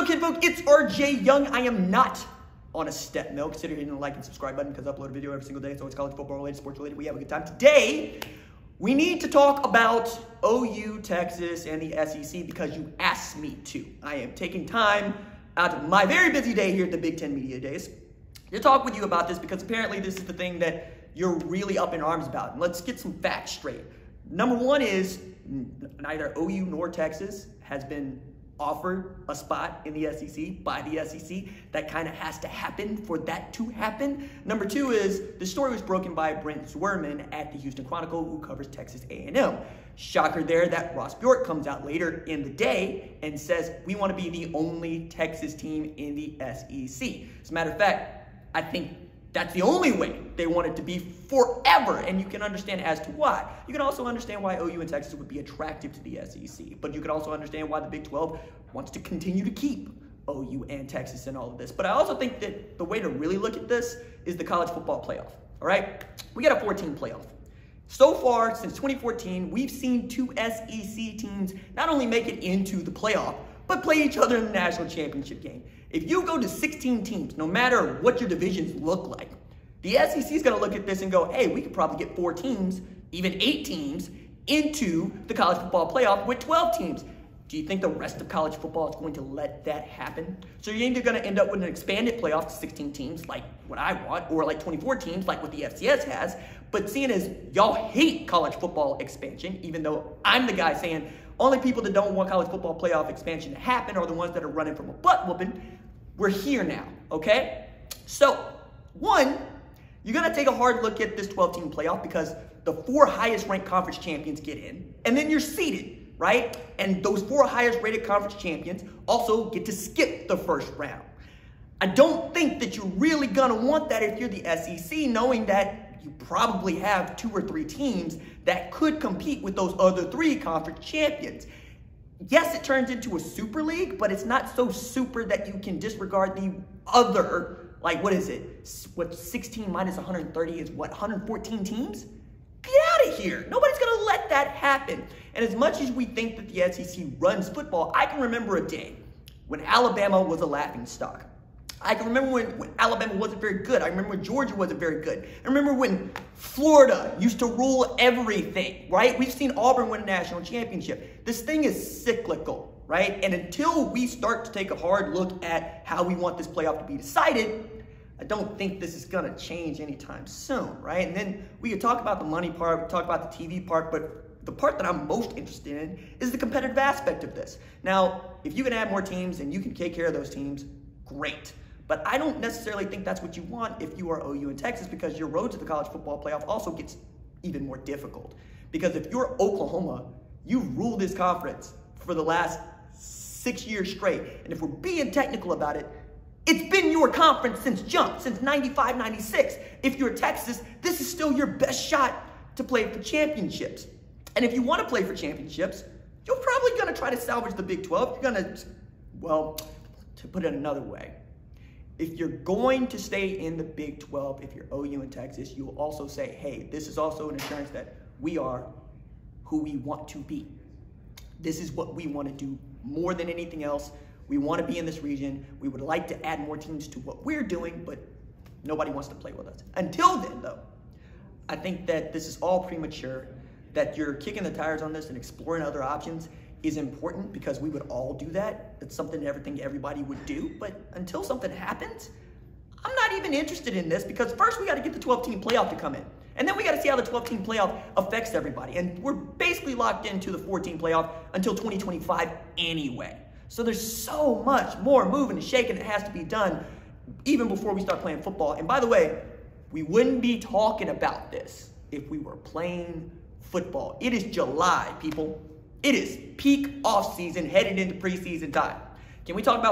kid folk, it's RJ Young. I am not on a step mill. Consider hitting the like and subscribe button because I upload a video every single day. It's always college football related, sports related. We have a good time. Today, we need to talk about OU, Texas, and the SEC because you asked me to. I am taking time out of my very busy day here at the Big Ten Media Days to talk with you about this because apparently this is the thing that you're really up in arms about. And let's get some facts straight. Number one is neither OU nor Texas has been offered a spot in the SEC by the SEC. That kind of has to happen for that to happen. Number two is the story was broken by Brent Zwerman at the Houston Chronicle, who covers Texas A&M. Shocker there that Ross Bjork comes out later in the day and says, we want to be the only Texas team in the SEC. As a matter of fact, I think that's the only way they want it to be forever, and you can understand as to why. You can also understand why OU and Texas would be attractive to the SEC, but you can also understand why the Big 12 wants to continue to keep OU and Texas in all of this. But I also think that the way to really look at this is the college football playoff, all right? We got a 14 playoff. So far, since 2014, we've seen two SEC teams not only make it into the playoff, but play each other in the national championship game. If you go to 16 teams, no matter what your divisions look like, the SEC is going to look at this and go, hey, we could probably get 4 teams, even 8 teams, into the college football playoff with 12 teams. Do you think the rest of college football is going to let that happen? So you're either going to end up with an expanded playoff to 16 teams, like what I want, or like 24 teams, like what the FCS has. But seeing as y'all hate college football expansion, even though I'm the guy saying only people that don't want college football playoff expansion to happen are the ones that are running from a butt whooping, we're here now, okay? So, one, you're going to take a hard look at this 12-team playoff because the 4 highest-ranked conference champions get in, and then you're seeded, right? And those 4 highest-rated conference champions also get to skip the first round. I don't think that you're really going to want that if you're the SEC, knowing that you probably have 2 or 3 teams that could compete with those other 3 conference champions. Yes, it turns into a super league, but it's not so super that you can disregard the other, like, what is it? What, 16 minus 130 is what, 114 teams? Get out of here. Nobody's going to let that happen. And as much as we think that the SEC runs football, I can remember a day when Alabama was a laughingstock. I can remember when Alabama wasn't very good. I remember when Georgia wasn't very good. I remember when Florida used to rule everything, right? We've seen Auburn win a national championship. This thing is cyclical, right? And until we start to take a hard look at how we want this playoff to be decided, I don't think this is going to change anytime soon, right? And then we could talk about the money part, we talk about the TV part, but the part that I'm most interested in is the competitive aspect of this. Now, if you can add more teams and you can take care of those teams, great. But I don't necessarily think that's what you want if you are OU and Texas because your road to the college football playoff also gets even more difficult. Because if you're Oklahoma, you've ruled this conference for the last 6 years straight. And if we're being technical about it, it's been your conference since jump, since 95, 96. If you're Texas, this is still your best shot to play for championships. And if you want to play for championships, you're probably going to try to salvage the Big 12. You're going to, well, to put it another way, if you're going to stay in the Big 12, if you're OU and Texas, you will also say, hey, this is also an assurance that we are who we want to be. This is what we want to do more than anything else. We want to be in this region. We would like to add more teams to what we're doing, but nobody wants to play with us. Until then, though, I think that this is all premature, that you're kicking the tires on this and exploring other options is important because we would all do that. It's something everybody would do. But until something happens, I'm not even interested in this because first we got to get the 12-team playoff to come in. And then we got to see how the 12-team playoff affects everybody. And we're basically locked into the 14 playoff until 2025 anyway. So there's so much more moving and shaking that has to be done even before we start playing football. And by the way, we wouldn't be talking about this if we were playing football. It is July, people. It is peak off season, headed into preseason time. Can we talk about